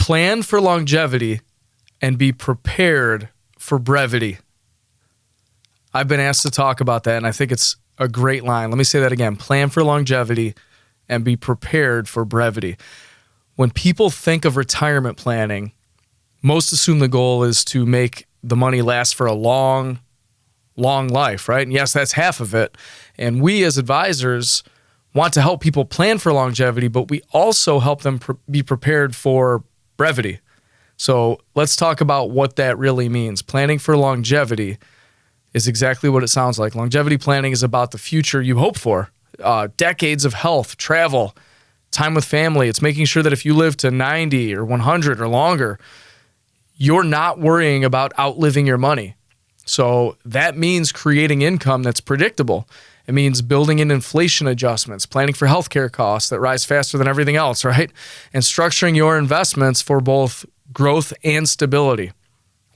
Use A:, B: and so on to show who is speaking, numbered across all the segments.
A: Plan for longevity and be prepared for brevity. I've been asked to talk about that, and I think it's a great line. Let me say that again. Plan for longevity and be prepared for brevity. When people think of retirement planning, most assume the goal is to make the money last for a long life, right? And yes, that's half of it. And we as advisors want to help people plan for longevity, but we also help them be prepared for brevity. So let's talk about what that really means. Planning for longevity is exactly what it sounds like. Longevity planning is about the future you hope for. Decades of health, travel, time with family. It's making sure that if you live to 90 or 100 or longer, you're not worrying about outliving your money. So that means creating income that's predictable. It means building in inflation adjustments, planning for healthcare costs that rise faster than everything else, right? And structuring your investments for both growth and stability.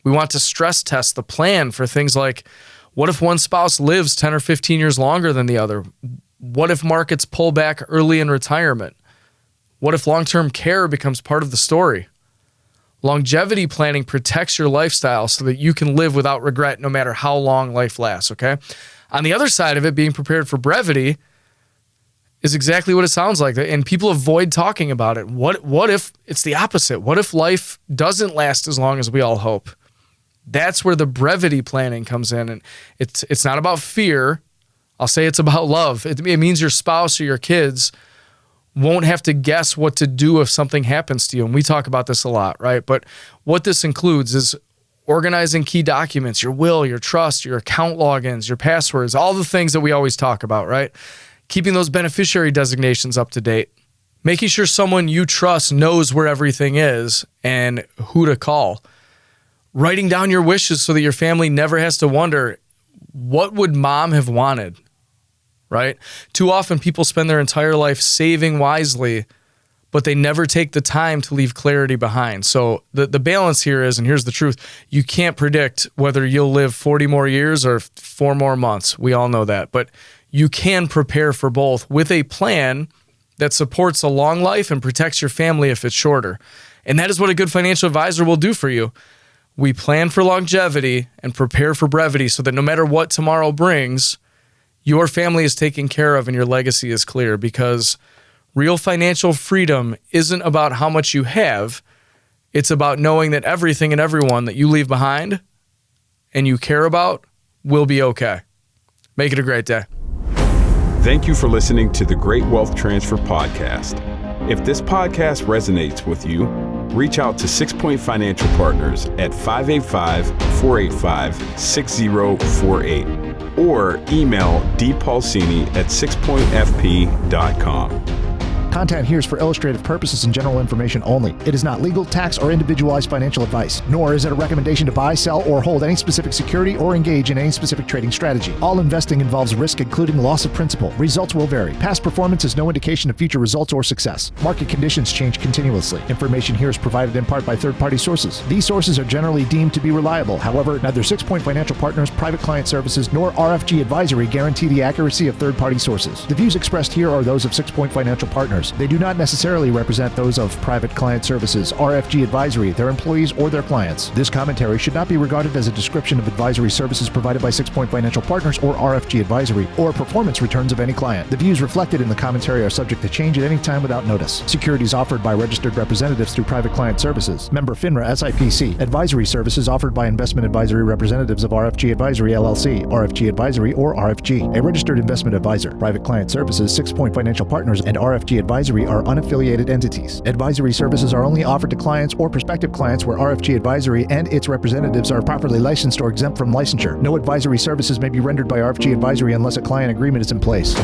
A: We want to stress test the plan for things like, what if one spouse lives 10 or 15 years longer than the other? What if markets pull back early in retirement? What if long-term care becomes part of the story? Longevity planning protects your lifestyle so that you can live without regret no matter how long life lasts, okay? On the other side of it, being prepared for brevity is exactly what it sounds like. And people avoid talking about it. What if it's the opposite? What if life doesn't last as long as we all hope? That's where the brevity planning comes in. And it's not about fear. I'll say it's about love. It means your spouse or your kids won't have to guess what to do if something happens to you. And we talk about this a lot, right? But what this includes is organizing key documents, your will, your trust, your account logins, your passwords, all the things that we always talk about, right? Keeping those beneficiary designations up to date, making sure someone you trust knows where everything is and who to call, writing down your wishes so that your family never has to wonder, what would mom have wanted, right? Too often people spend their entire life saving wisely, but they never take the time to leave clarity behind. So the balance here is, and here's the truth, you can't predict whether you'll live 40 more years or 4 more months. We all know that. But you can prepare for both with a plan that supports a long life and protects your family if it's shorter. And that is what a good financial advisor will do for you. We plan for longevity and prepare for brevity so that no matter what tomorrow brings, your family is taken care of and your legacy is clear, because real financial freedom isn't about how much you have. It's about knowing that everything and everyone that you leave behind and you care about will be okay. Make it a great day.
B: Thank you for listening to the Great Wealth Transfer Podcast. If this podcast resonates with you, reach out to 6 Point Financial Partners at 585-485-6048 or email dpulcini@sixpointfp.com.
C: Content here is for illustrative purposes and general information only. It is not legal, tax, or individualized financial advice, nor is it a recommendation to buy, sell, or hold any specific security or engage in any specific trading strategy. All investing involves risk, including loss of principal. Results will vary. Past performance is no indication of future results or success. Market conditions change continuously. Information here is provided in part by third-party sources. These sources are generally deemed to be reliable. However, neither 6 Point Financial Partners, Private Client Services, nor RFG Advisory guarantee the accuracy of third-party sources. The views expressed here are those of 6 Point Financial Partners. They do not necessarily represent those of Private Client Services, RFG Advisory, their employees, or their clients. This commentary should not be regarded as a description of advisory services provided by 6 Point Financial Partners or RFG Advisory, or performance returns of any client. The views reflected in the commentary are subject to change at any time without notice. Securities offered by registered representatives through Private Client Services. Member FINRA SIPC. Advisory services offered by investment advisory representatives of RFG Advisory LLC, RFG Advisory, or RFG. A registered investment advisor. Private Client Services, 6 Point Financial Partners, and RFG Advisory are unaffiliated entities. Advisory services are only offered to clients or prospective clients where RFG Advisory and its representatives are properly licensed or exempt from licensure. No advisory services may be rendered by RFG Advisory unless a client agreement is in place.